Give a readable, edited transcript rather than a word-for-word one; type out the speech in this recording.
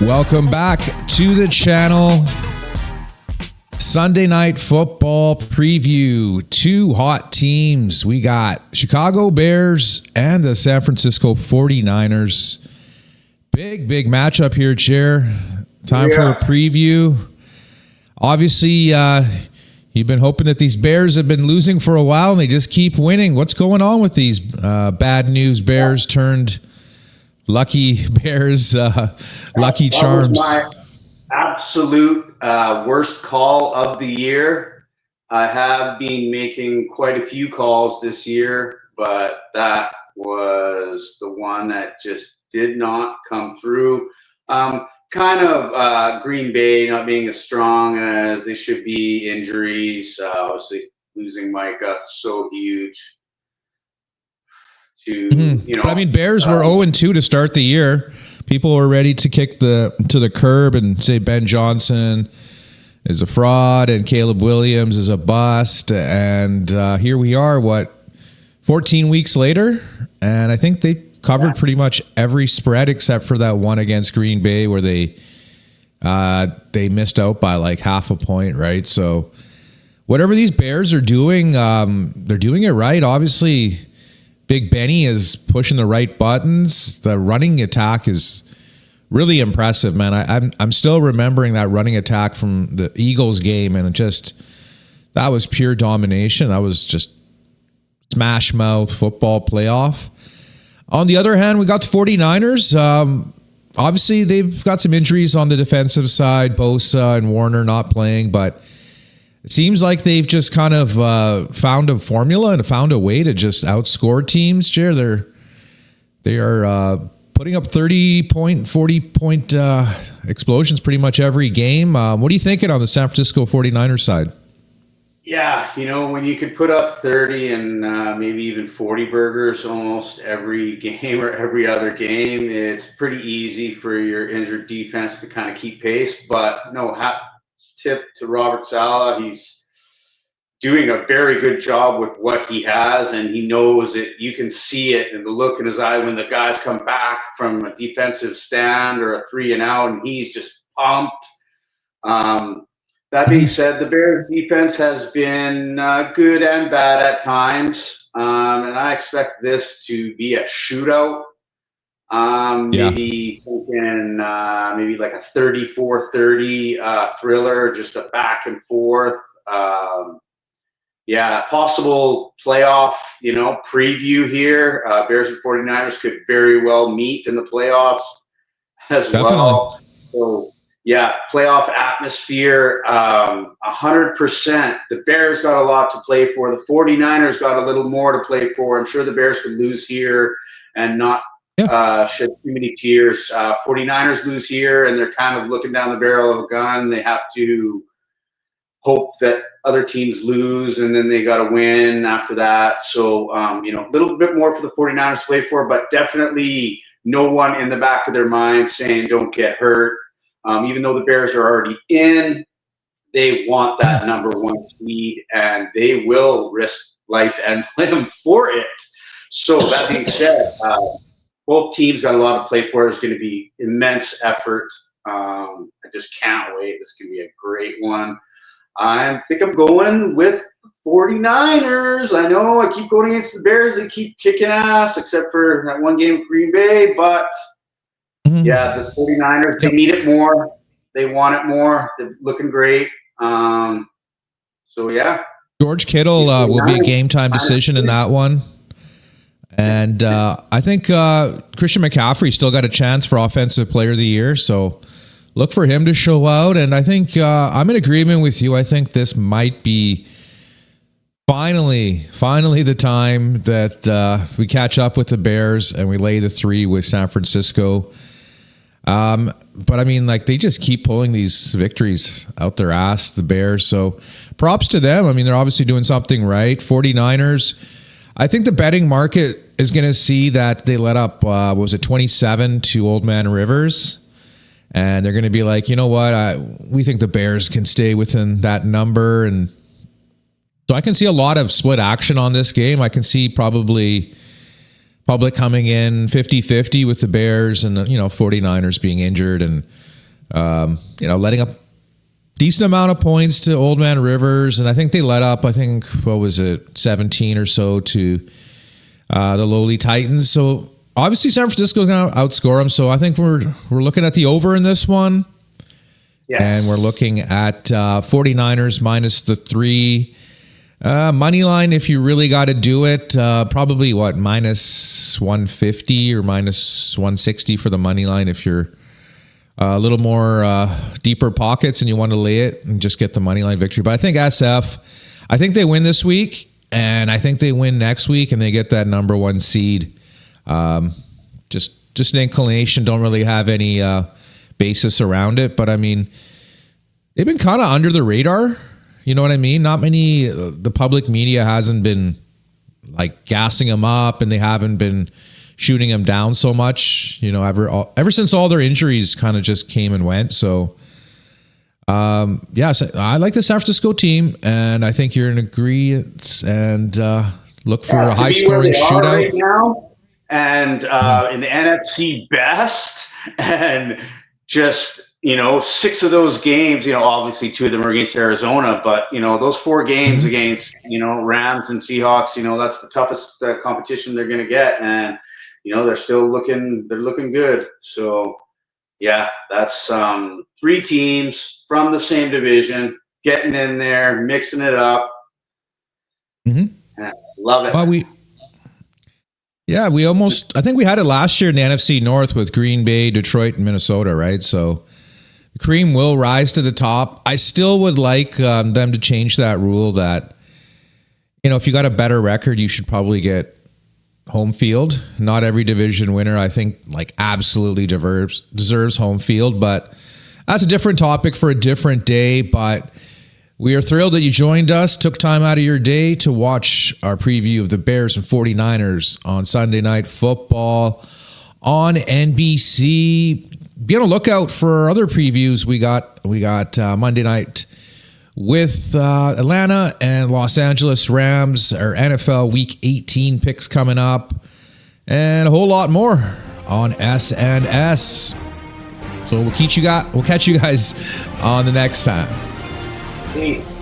Welcome back to the channel. Sunday night football preview. Two hot teams. We got Chicago Bears and the San Francisco 49ers. Big matchup here, Chair. Time for a preview. Obviously, you've been hoping that these Bears have been losing for a while and they just keep winning. What's going on with these bad news Bears turned lucky Bears, lucky charms? That was my absolute worst call of the year. I have been making quite a few calls this year, but that was the one that just did not come through. Green Bay not being as strong as they should be, injuries, obviously losing Micah, so huge. But I mean, Bears were 0-2 to start the year. People were ready to kick to the curb and say Ben Johnson is a fraud and Caleb Williams is a bust. And here we are, 14 weeks later? And I think they covered pretty much every spread except for that one against Green Bay where they missed out by like half a point, right? So whatever these Bears are doing, they're doing it right. Obviously, Big Benny is pushing the right buttons. The running attack is really impressive, man. I'm still remembering that running attack from the Eagles game, and that was pure domination. That was just smash mouth football playoff. On the other hand, we got the 49ers. Obviously, they've got some injuries on the defensive side. Bosa and Warner not playing, but it seems like they've just kind of found a formula and found a way to just outscore teams. Jer, they are putting up 30-point, 40-point explosions pretty much every game. What are you thinking on the San Francisco 49ers side? Yeah, when you could put up 30 and maybe even 40 burgers almost every game or every other game, it's pretty easy for your injured defense to kind of keep pace. But no, tip to Robert Saleh. He's doing a very good job with what he has, and he knows it. You can see it in the look in his eye when the guys come back from a defensive stand or a 3-and-out, and he's just pumped. That being said, the Bears defense has been good and bad at times, and I expect this to be a shootout. Maybe like a 34-30 thriller, just a back and forth. Possible playoff, preview here. Bears and 49ers could very well meet in the playoffs as well. So, playoff atmosphere, 100%. The Bears got a lot to play for. The 49ers got a little more to play for. I'm sure the Bears could lose here and not shed too many tears. 49ers lose here, and they're kind of looking down the barrel of a gun. They have to hope that other teams lose, and then they got to win after that. So, a little bit more for the 49ers to play for, but definitely no one in the back of their mind saying don't get hurt. Even though the Bears are already in, they want that number one seed, and they will risk life and limb for it. So that being said, both teams got a lot to play for. It's going to be immense effort. I just can't wait. This can be a great one. I think I'm going with the 49ers. I know I keep going against the Bears. They keep kicking ass, except for that one game with Green Bay. But, the 49ers, they need it more. They want it more. They're looking great. George Kittle will be a game-time decision in that one. And I think Christian McCaffrey still got a chance for Offensive Player of the Year, so look for him to show out. And I think I'm in agreement with you. I think this might be finally the time that we catch up with the Bears and we lay the 3 with San Francisco. But I mean, like, they just keep pulling these victories out their ass, the Bears. So props to them. I mean, they're obviously doing something right. 49ers, I think the betting market is going to see that they let up, 27 to Old Man Rivers. And they're going to be like, you know what? We think the Bears can stay within that number. And so I can see a lot of split action on this game. I can see probably public coming in 50-50 with the Bears and, 49ers being injured and letting up decent amount of points to Old Man Rivers, and I think they let up, 17 or so to the lowly Titans. So obviously San Francisco going to outscore them. So I think we're looking at the over in this one. Yes. And we're looking at 49ers minus the 3. Money line, if you really got to do it, probably minus 150 or minus 160 for the money line if you're a little more deeper pockets and you want to lay it and just get the money line victory. But I think SF, I think they win this week, and I think they win next week, and they get that number 1 seed. Just an inclination. Don't really have any basis around it, but I mean, they've been kind of under the radar. You know what I mean? Not many. The public media hasn't been like gassing them up, and they haven't been shooting them down so much. Ever since all their injuries kind of just came and went. So, so I like the San Francisco team, and I think you're in agreement. And look for a high-scoring shootout right now, and in the NFC best, and just. 6 of those games, obviously 2 of them are against Arizona, but, those 4 games against, Rams and Seahawks, that's the toughest competition they're going to get. And, they're looking good. So, yeah, that's 3 teams from the same division, getting in there, mixing it up. Love it. Well, I think we had it last year in the NFC North with Green Bay, Detroit, and Minnesota, right? So, the cream will rise to the top. I still would like them to change that rule that, if you got a better record, you should probably get home field. Not every division winner, I think, absolutely deserves home field. But that's a different topic for a different day. But we are thrilled that you joined us, took time out of your day to watch our preview of the Bears and 49ers on Sunday Night Football on NBC. Be on a lookout for other previews. We got Monday night with Atlanta and Los Angeles Rams, our NFL Week 18 picks coming up, and a whole lot more on SNS. So we'll catch you guys on the next time. Peace.